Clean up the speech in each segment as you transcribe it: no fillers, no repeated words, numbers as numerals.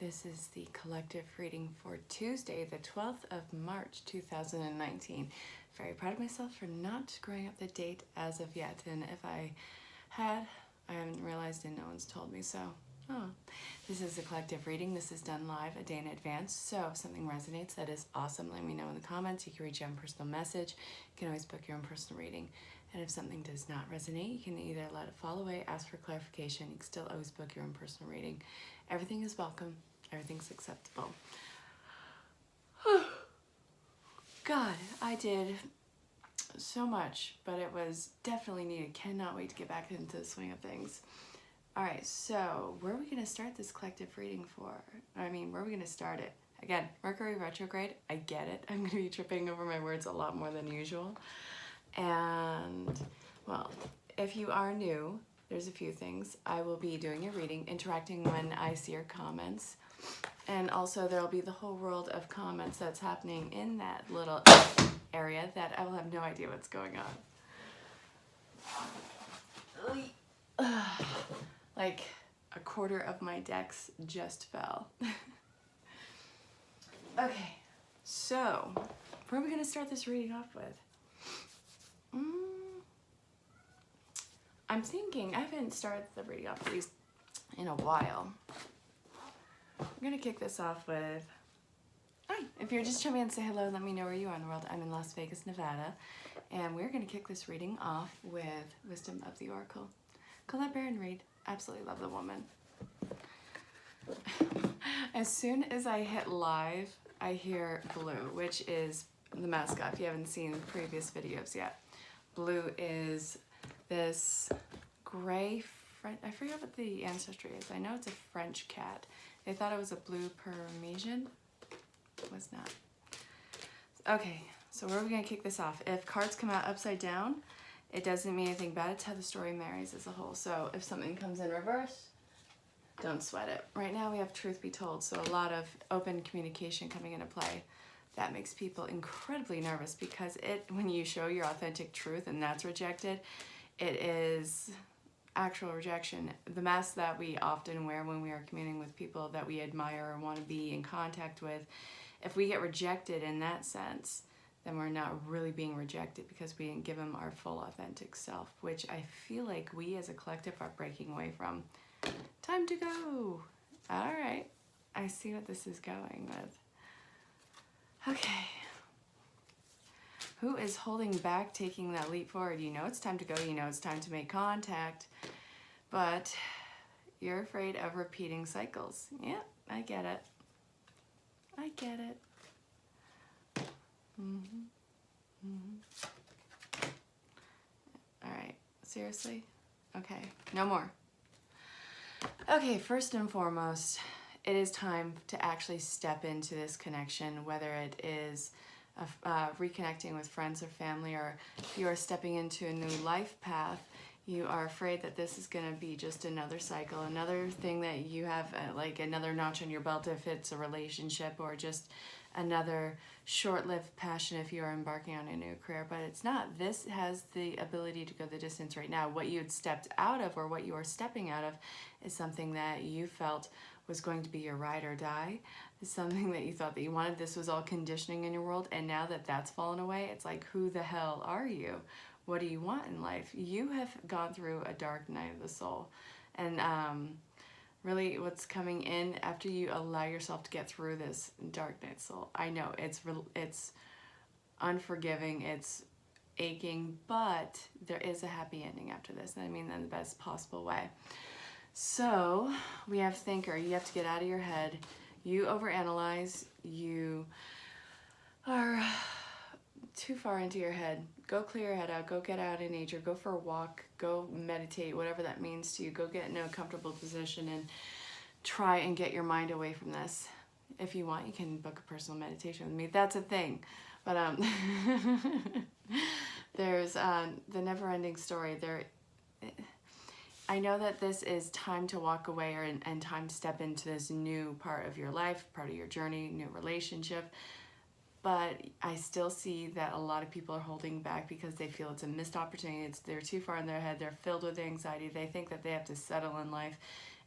This is the collective reading for Tuesday, the 12th of March, 2019. Very proud of myself for not screwing up the date as of yet. And if I had, I haven't realized and no one's told me so. Oh, this is a collective reading. This is done live a day in advance. So if something resonates, that is awesome. Let me know in the comments. You can reach out in personal message. You can always book your own personal reading. And if something does not resonate, you can either let it fall away, ask for clarification. You can still always book your own personal reading. Everything is welcome. Everything's acceptable. God, I did so much, but it was definitely needed. Cannot wait to get back into the swing of things. All right, so where are we going to start this collective reading for? Where are we going to start it? Again, Mercury retrograde, I get it. I'm going to be tripping over my words a lot more than usual. And, well, if you are new, there's a few things. I will be doing a reading, interacting when I see your comments. And also there will be the whole world of comments that's happening in that little area that I will have no idea what's going on. Like a quarter of my decks just fell. Okay, so where are we going to start this reading off with? I'm thinking, I haven't started the reading off at least in a while. I'm going to kick this off with, hi, if you're just chiming in, say hello, let me know where you are in the world. I'm in Las Vegas, Nevada, and we're going to kick this reading off with Wisdom of the Oracle. Call that ErinLyn.Reads. Absolutely love the woman. As soon as I hit live, I hear Blue, which is the mascot, if you haven't seen previous videos yet. Blue is this gray, I forget what the ancestry is. I know it's a French cat. They thought it was a blue Parmesan. It was not. Okay, so where are we going to kick this off? If cards come out upside down, it doesn't mean anything bad. It's how the story marries as a whole. So if something comes in reverse, don't sweat it. Right now we have truth be told, so a lot of open communication coming into play. That makes people incredibly nervous because when you show your authentic truth and that's rejected, it is actual rejection. The mask that we often wear when we are communing with people that we admire or want to be in contact with, if we get rejected in that sense, then we're not really being rejected because we didn't give them our full authentic self, which I feel like we as a collective are breaking away from. Time to go. All right. I see what this is going with. Okay. Who is holding back, taking that leap forward? You know it's time to go. You know it's time to make contact. But you're afraid of repeating cycles. Yeah, I get it. I get it. All right. Seriously? Okay. No more. Okay, first and foremost, it is time to actually step into this connection, whether it is reconnecting with friends or family, or if you are stepping into a new life path, you are afraid that this is going to be just another cycle, another thing that you have, like another notch on your belt if it's a relationship, or just another short-lived passion if you are embarking on a new career. But it's not. This has the ability to go the distance right now. What you had stepped out of, or what you are stepping out of, is something that you felt was going to be your ride or die. It's something that you thought that you wanted. This was all conditioning in your world, and now that that's fallen away, it's like, who the hell are you? What do you want in life? You have gone through a dark night of the soul, and really what's coming in after you allow yourself to get through this dark night soul, I know it's unforgiving, it's aching, but there is a happy ending after this, and I mean that in the best possible way. So we have thinker. You have to get out of your head. You overanalyze. You are too far into your head. Go clear your head out. Go get out in nature. Go for a walk. Go meditate, whatever that means to you. Go get in a comfortable position and try and get your mind away from this. If you want, you can book a personal meditation with me. That's a thing. But there's the never-ending story. I know that this is time to walk away and time to step into this new part of your life, part of your journey, new relationship. But I still see that a lot of people are holding back because they feel it's a missed opportunity. They're too far in their head. They're filled with anxiety. They think that they have to settle in life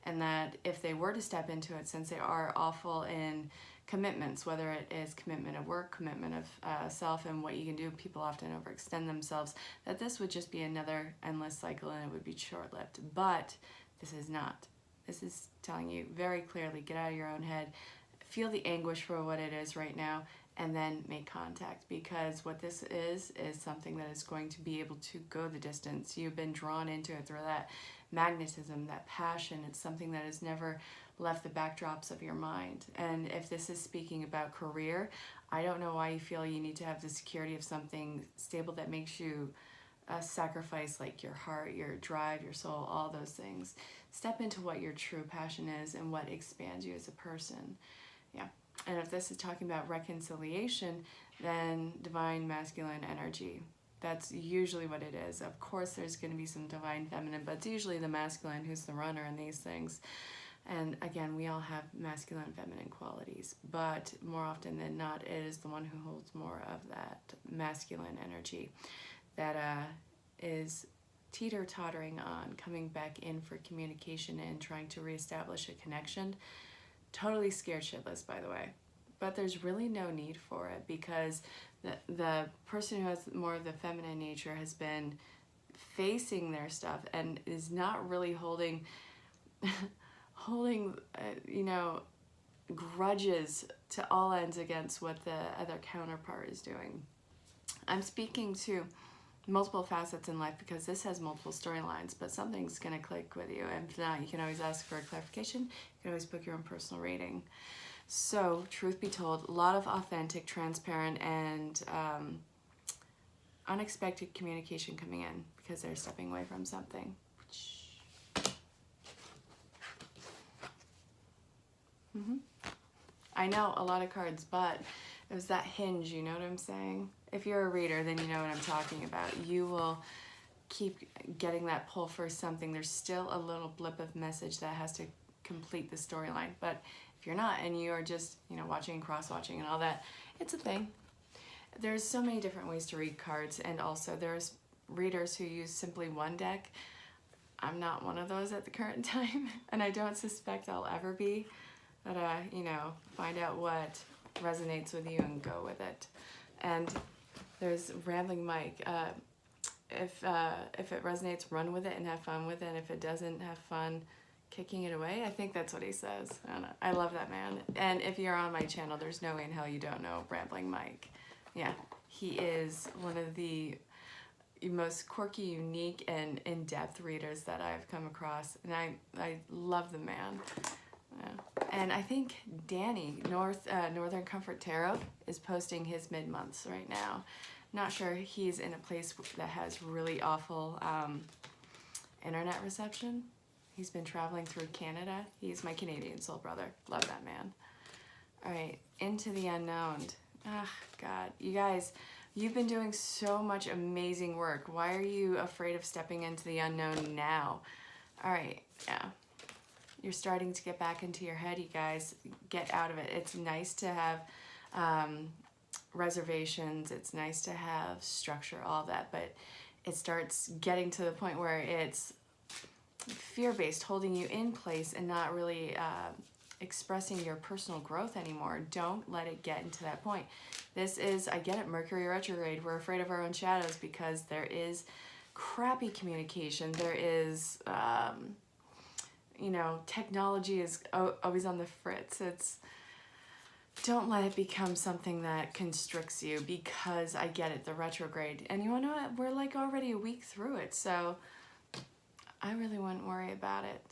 and that if they were to step into it, since they are awful in commitments, whether it is commitment of work, commitment of self, and what you can do, people often overextend themselves, that this would just be another endless cycle and it would be short-lived. But this is not. This is telling you very clearly, get out of your own head, feel the anguish for what it is right now, and then make contact, because what this is something that is going to be able to go the distance. You've been drawn into it through that magnetism, that passion. It's something that has never left the backdrops of your mind. And if this is speaking about career, I don't know why you feel you need to have the security of something stable that makes you sacrifice like your heart, your drive, your soul, all those things. Step into what your true passion is and what expands you as a person. Yeah. And if this is talking about reconciliation, then divine masculine energy. That's usually what it is. Of course, there's going to be some divine feminine, but it's usually the masculine who's the runner in these things. And again, we all have masculine and feminine qualities, but more often than not, it is the one who holds more of that masculine energy that is teeter-tottering on coming back in for communication and trying to reestablish a connection. Totally scared shitless, by the way. But there's really no need for it, because the person who has more of the feminine nature has been facing their stuff and is not really holding you know, grudges to all ends against what the other counterpart is doing. I'm speaking to multiple facets in life because this has multiple storylines, but something's going to click with you. And if not, you can always ask for a clarification. You can always book your own personal reading. So, truth be told, a lot of authentic, transparent, and unexpected communication coming in because they're stepping away from something. I know a lot of cards, but it was that hinge, you know what I'm saying? If you're a reader, then you know what I'm talking about. You will keep getting that pull for something. There's still a little blip of message that has to complete the storyline. But if you're not, and you are just, you know, watching and cross-watching and all that, it's a thing. There's so many different ways to read cards, and also there's readers who use simply one deck. I'm not one of those at the current time, and I don't suspect I'll ever be. But, you know, find out what resonates with you and go with it. And there's Rambling Mike. If it resonates, run with it and have fun with it. And if it doesn't, have fun kicking it away. I think that's what he says. I don't know. I love that man. And if you're on my channel, there's no way in hell you don't know Rambling Mike. Yeah, he is one of the most quirky, unique, and in-depth readers that I've come across. And I love the man. Yeah. And I think Danny, Northern Comfort Tarot, is posting his mid-months right now. Not sure, he's in a place that has really awful internet reception. He's been traveling through Canada. He's my Canadian soul brother. Love that man. All right, Into the Unknown. Ah, God. You guys, you've been doing so much amazing work. Why are you afraid of stepping into the unknown now? All right, yeah. You're starting to get back into your head, you guys. Get out of it. It's nice to have reservations. It's nice to have structure, all that. But it starts getting to the point where it's fear-based, holding you in place and not really expressing your personal growth anymore. Don't let it get into that point. This is, I get it, Mercury retrograde. We're afraid of our own shadows because there is crappy communication. There is... you know, technology is always on the fritz. Don't let it become something that constricts you, because I get it, the retrograde. And you wanna know what? We're like already a week through it, so I really wouldn't worry about it.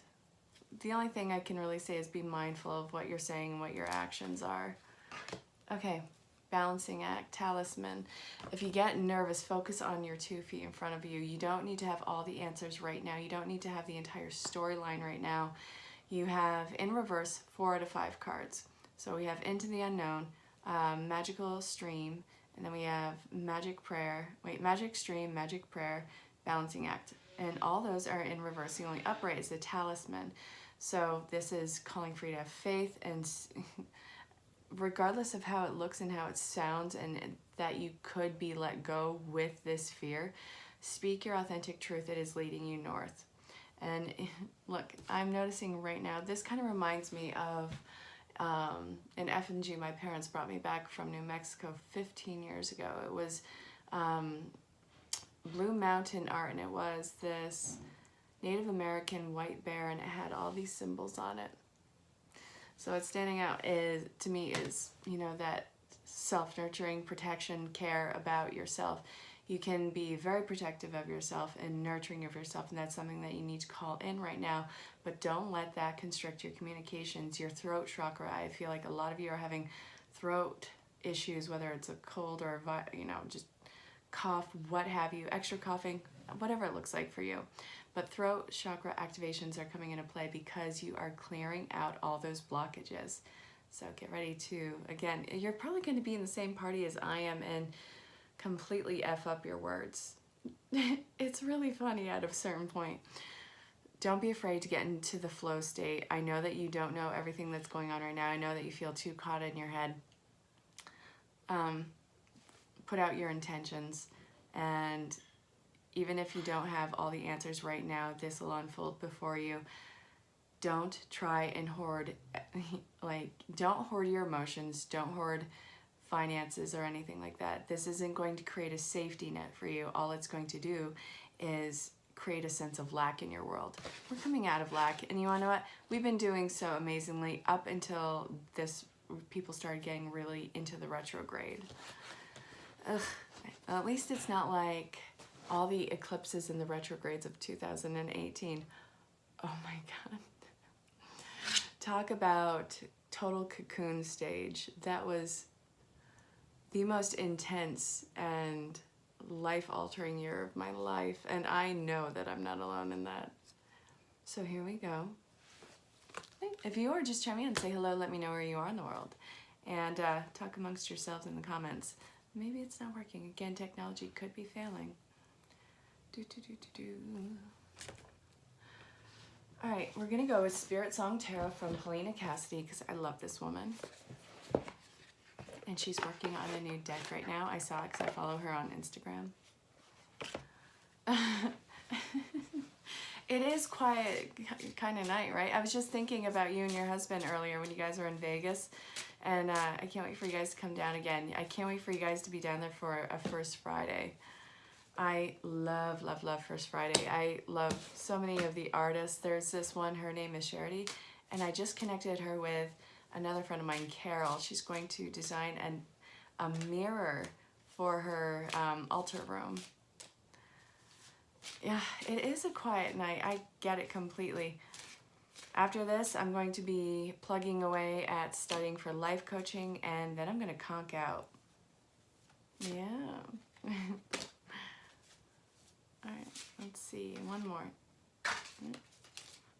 The only thing I can really say is be mindful of what you're saying and what your actions are. Okay. Balancing act, talisman. If you get nervous, focus on your 2 feet in front of you. You don't need to have all the answers right now. You don't need to have the entire storyline right now. You have, in reverse, 4 out of 5 cards. So we have Into the Unknown, Magical Stream, and then we have Magic Stream, Magic Prayer, Balancing Act. And all those are in reverse. The only upright is the talisman. So this is calling for you to have faith and... regardless of how it looks and how it sounds, and that you could be let go with this fear, speak your authentic truth. It is leading you north. And look, I'm noticing right now, this kind of reminds me of an effigy my parents brought me back from New Mexico 15 years ago. It was Blue Mountain art, and it was this Native American white bear, and it had all these symbols on it. So what's standing out is, to me, is, you know, that self-nurturing, protection, care about yourself. You can be very protective of yourself and nurturing of yourself, and that's something that you need to call in right now, but don't let that constrict your communications. Your throat chakra, I feel like a lot of you are having throat issues, whether it's a cold or, you know, just cough, what have you, extra coughing, whatever it looks like for you. But throat chakra activations are coming into play because you are clearing out all those blockages. So get ready to, again, you're probably going to be in the same party as I am and completely F up your words. It's really funny at a certain point. Don't be afraid to get into the flow state. I know that you don't know everything that's going on right now. I know that you feel too caught in your head. Put out your intentions, and even if you don't have all the answers right now, this will unfold before you. Don't try and hoard, like, don't hoard your emotions, don't hoard finances or anything like that. This isn't going to create a safety net for you. All it's going to do is create a sense of lack in your world. We're coming out of lack, and you wanna know what? We've been doing so amazingly up until this, people started getting really into the retrograde. Ugh, at least it's not like all the eclipses and the retrogrades of 2018. Oh my God. Talk about total cocoon stage. That was the most intense and life-altering year of my life, and I know that I'm not alone in that. So here we go. If you are, just chime in, say hello, let me know where you are in the world, and talk amongst yourselves in the comments. Maybe it's not working. Again, technology could be failing. All right, we're gonna go with Spirit Song Tarot from Helena Cassidy, because I love this woman. And she's working on a new deck right now. I saw it because I follow her on Instagram. It is quiet kind of night, right? I was just thinking about you and your husband earlier when you guys were in Vegas, and I can't wait for you guys to come down again. I can't wait for you guys to be down there for a First Friday. I love, love, love First Friday. I love so many of the artists. There's this one, her name is Charity, and I just connected her with another friend of mine, Carol. She's going to design a mirror for her altar room. Yeah, it is a quiet night. I get it completely. After this, I'm going to be plugging away at studying for life coaching, and then I'm going to conk out. Yeah. All right, let's see, one more.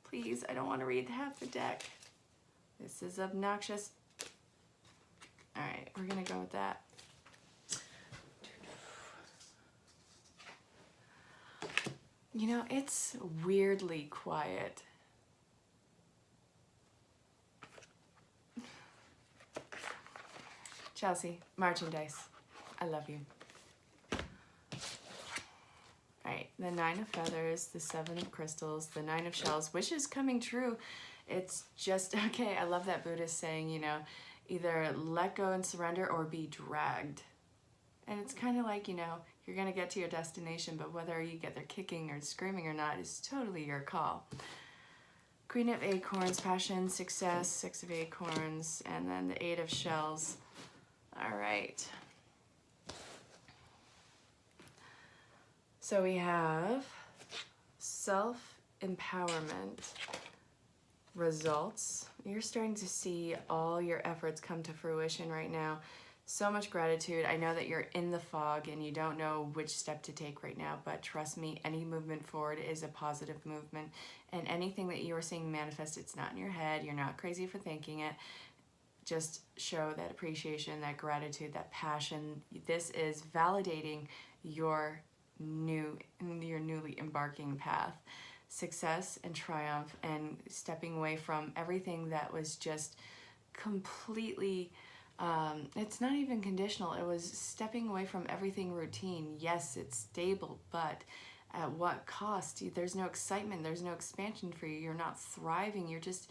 Please, I don't want to read half the deck. This is obnoxious. All right, we're gonna go with that. You know, it's weirdly quiet. Chelsea, merchandise, I love you. All right, the Nine of Feathers, the Seven of Crystals, the Nine of Shells, which is coming true. It's just, okay, I love that Buddhist saying, you know, either let go and surrender or be dragged. And it's kind of like, you know, you're going to get to your destination, but whether you get there kicking or screaming or not is totally your call. Queen of Acorns, Passion, Success, Six of Acorns, and then the Eight of Shells. All right. So we have self-empowerment results. You're starting to see all your efforts come to fruition right now. So much gratitude. I know that you're in the fog and you don't know which step to take right now, but trust me, any movement forward is a positive movement, and anything that you are seeing manifest, it's not in your head. You're not crazy for thinking it. Just show that appreciation, that gratitude, that passion. This is validating your newly embarking path. Success and triumph, and stepping away from everything that was just completely, it's not even conditional. It was stepping away from everything routine. Yes, it's stable, but At what cost? There's no excitement, there's no expansion for you. You're not thriving, you're just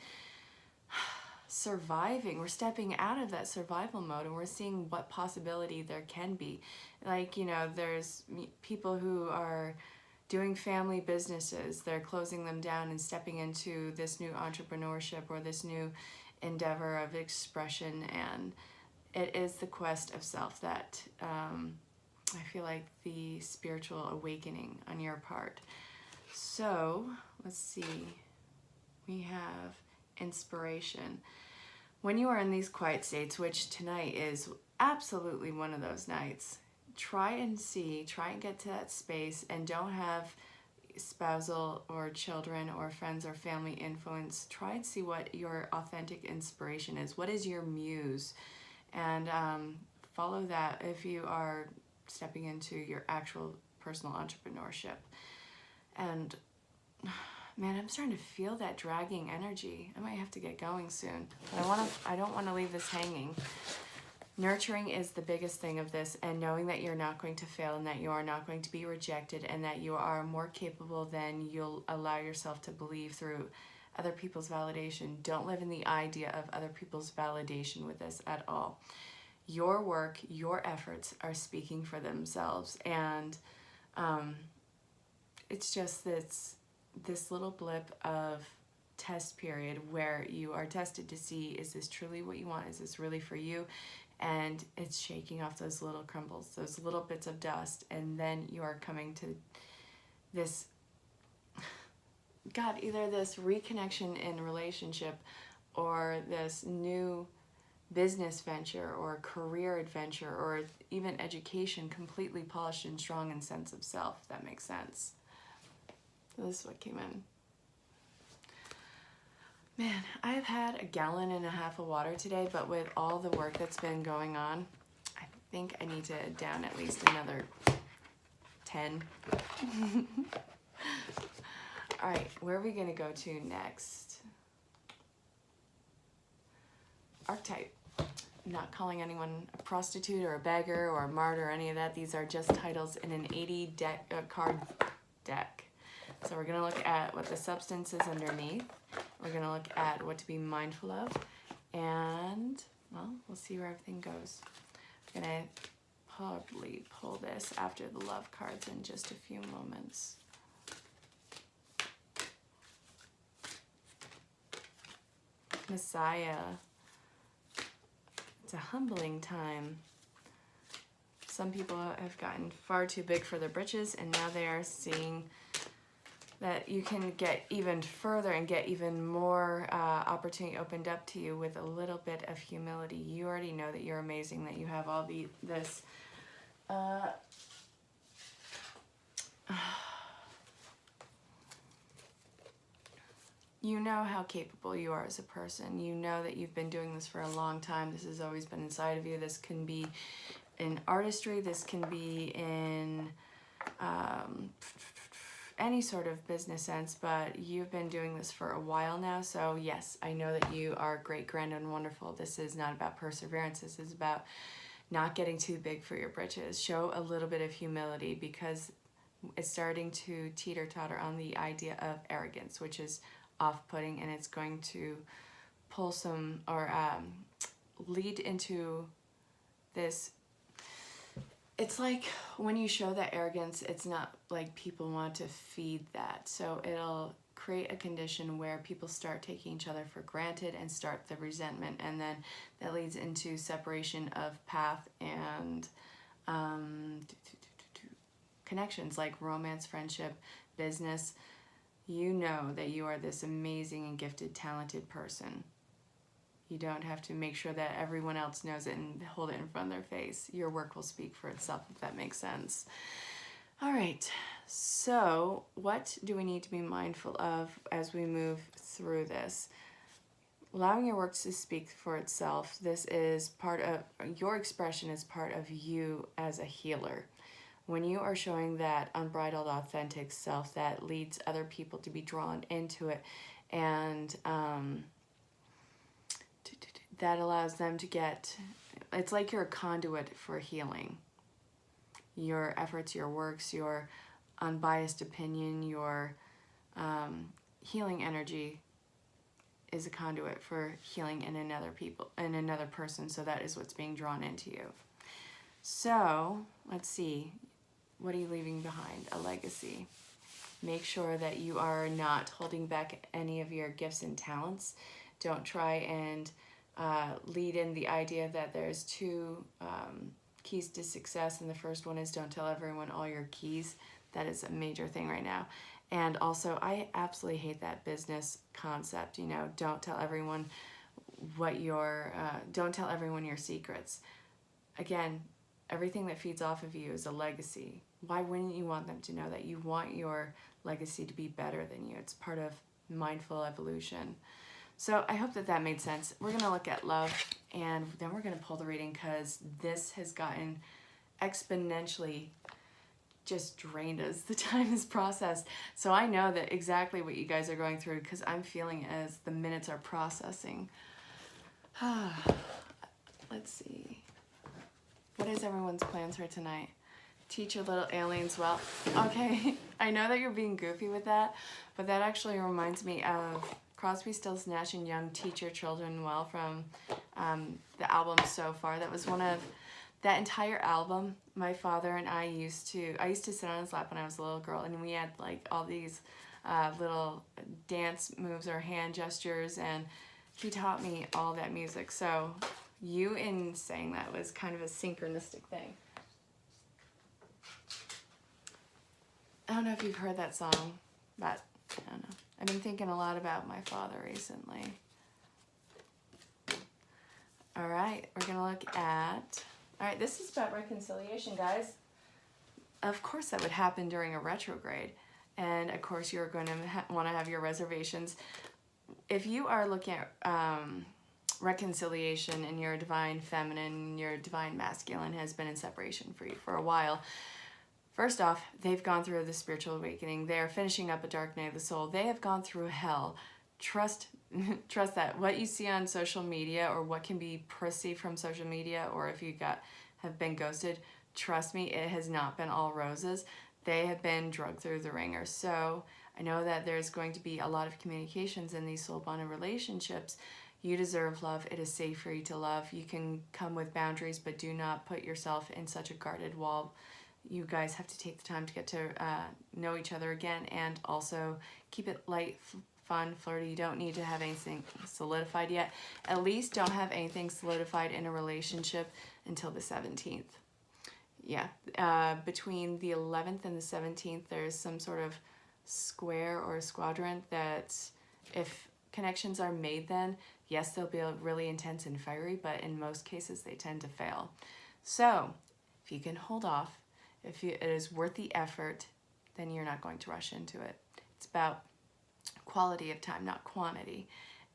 surviving. We're stepping out of that survival mode and we're seeing what possibility there can be. Like, you know, there's people who are doing family businesses, they're closing them down and stepping into this new entrepreneurship or this new endeavor of expression, and it is the quest of self that I feel like the spiritual awakening on your part. So let's see, we have inspiration. When you are in these quiet states, which tonight is absolutely one of those nights, try and get to that space, and don't have spousal or children or friends or family influence. Try and see what your authentic inspiration is. What is your muse? And follow that if you are stepping into your actual personal entrepreneurship. And man, I'm starting to feel that dragging energy. I might have to get going soon. But I don't want to leave this hanging. Nurturing is the biggest thing of this, and knowing that you're not going to fail and that you are not going to be rejected and that you are more capable than you'll allow yourself to believe through other people's validation. Don't live in the idea of other people's validation with this at all. Your work, your efforts are speaking for themselves, and it's just this little blip of test period where you are tested to see, is this truly what you want? Is this really for you? And it's shaking off those little crumbles, those little bits of dust, and then you are coming to this, God, either this reconnection in relationship or this new business venture or career adventure or even education, completely polished and strong in sense of self, if that makes sense. So this is what came in. Man, I've had 1.5 gallons of water today, but with all the work that's been going on, I think I need to down at least another 10. All right, where are we gonna go to next? Archetype. I'm not calling anyone a prostitute or a beggar or a martyr or any of that. These are just titles in an 80 card deck. So we're gonna look at what the substance is underneath. We're gonna look at what to be mindful of, and well, we'll see where everything goes. I'm gonna probably pull this after the love cards in just a few moments. Messiah. It's a humbling time. Some people have gotten far too big for their britches, and now they are seeing that you can get even further and get even more opportunity opened up to you with a little bit of humility. You already know that you're amazing, that you have all this you know how capable you are as a person. You know that you've been doing this for a long time. This has always been inside of you. This can be in artistry. This can be in any sort of business sense, but you've been doing this for a while now. So yes, I know that you are great, grand, and wonderful. This is not about perseverance. This is about not getting too big for your britches. Show a little bit of humility, because it's starting to teeter-totter on the idea of arrogance, which is off-putting, and it's going to pull some or lead into this. It's like when you show that arrogance, it's not like people want to feed that. So it'll create a condition where people start taking each other for granted and start the resentment, and then that leads into separation of path and connections like romance, friendship, business. You know that you are this amazing and gifted, talented person. You don't have to make sure that everyone else knows it and hold it in front of their face. Your work will speak for itself, if that makes sense. All right, so what do we need to be mindful of as we move through this? Allowing your work to speak for itself. This is part of, your expression is part of you as a healer. When you are showing that unbridled, authentic self that leads other people to be drawn into it, and that allows them to get, it's like you're a conduit for healing. Your efforts, your works, your unbiased opinion, your healing energy is a conduit for healing in another person, so that is what's being drawn into you. So let's see, what are you leaving behind? A legacy. Make sure that you are not holding back any of your gifts and talents. Don't try and lead in the idea that there's two keys to success, and the first one is don't tell everyone all your keys. That is a major thing right now. And also, I absolutely hate that business concept, you know, don't tell everyone what your, don't tell everyone your secrets. Again, everything that feeds off of you is a legacy. Why wouldn't you want them to know that? You want your legacy to be better than you. It's part of mindful evolution. So I hope that that made sense. We're going to look at love, and then we're going to pull the reading, because this has gotten exponentially just drained as the time has processed. So I know that exactly what you guys are going through, because I'm feeling it as the minutes are processing. Let's see. What is everyone's plans for tonight? Teach your little aliens well. Okay, I know that you're being goofy with that, but that actually reminds me of Crosby, Stills, Nash & Young, Teach Your Children Well, from the album So Far. That was one of, that entire album, my father and I used to sit on his lap when I was a little girl, and we had like all these little dance moves or hand gestures, and he taught me all that music. So you in saying that was kind of a synchronistic thing. I don't know if you've heard that song, but I don't know. I've been thinking a lot about my father recently. All right, we're gonna look at, all right, this is about reconciliation, guys. Of course that would happen during a retrograde. And of course you're going to want to have your reservations. If you are looking at reconciliation, and your divine feminine, your divine masculine has been in separation for you for a while, first off, they've gone through the spiritual awakening. They're finishing up a dark night of the soul. They have gone through hell. Trust that. What you see on social media, or what can be perceived from social media, or if you have been ghosted, trust me, it has not been all roses. They have been drugged through the ringer. So I know that there's going to be a lot of communications in these soul bonded relationships. You deserve love. It is safe for you to love. You can come with boundaries, but do not put yourself in such a guarded wall. You guys have to take the time to get to know each other again, and also keep it light, fun, flirty. You don't need to have anything solidified yet. At least don't have anything solidified in a relationship until the 17th. Yeah, between the 11th and the 17th, there's some sort of square or squadron that if connections are made then, yes, they'll be really intense and fiery, but in most cases they tend to fail. So if you can hold off, if it is worth the effort, then you're not going to rush into it. It's about quality of time, not quantity.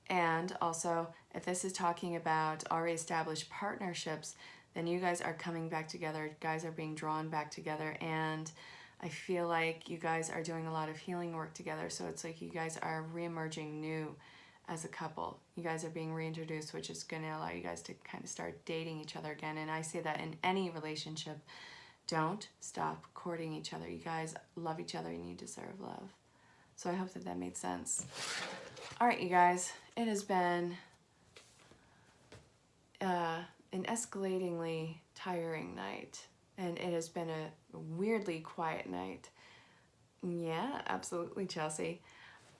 And also, if this is talking about already established partnerships, then you guys are coming back together. Guys are being drawn back together, and I feel like you guys are doing a lot of healing work together. So it's like you guys are reemerging new as a couple. You guys are being reintroduced, which is going to allow you guys to kind of start dating each other again. And I say that in any relationship, don't stop courting each other. You guys love each other and you deserve love. So I hope that that made sense. All right, you guys, it has been an escalatingly tiring night, and it has been a weirdly quiet night. Yeah, absolutely, Chelsea.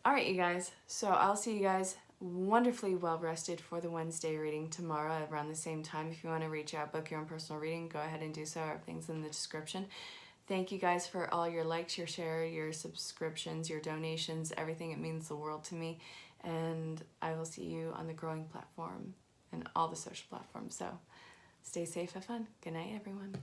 All right, you guys, so I'll see you guys wonderfully well rested for the Wednesday reading tomorrow around the same time. If you want to reach out, book your own personal reading, go ahead and do so. Everything's in the description. Thank you guys for all your likes, your share, your subscriptions, your donations, everything. It means the world to me. And I will see you on the growing platform and all the social platforms. So stay safe, have fun. Good night, everyone.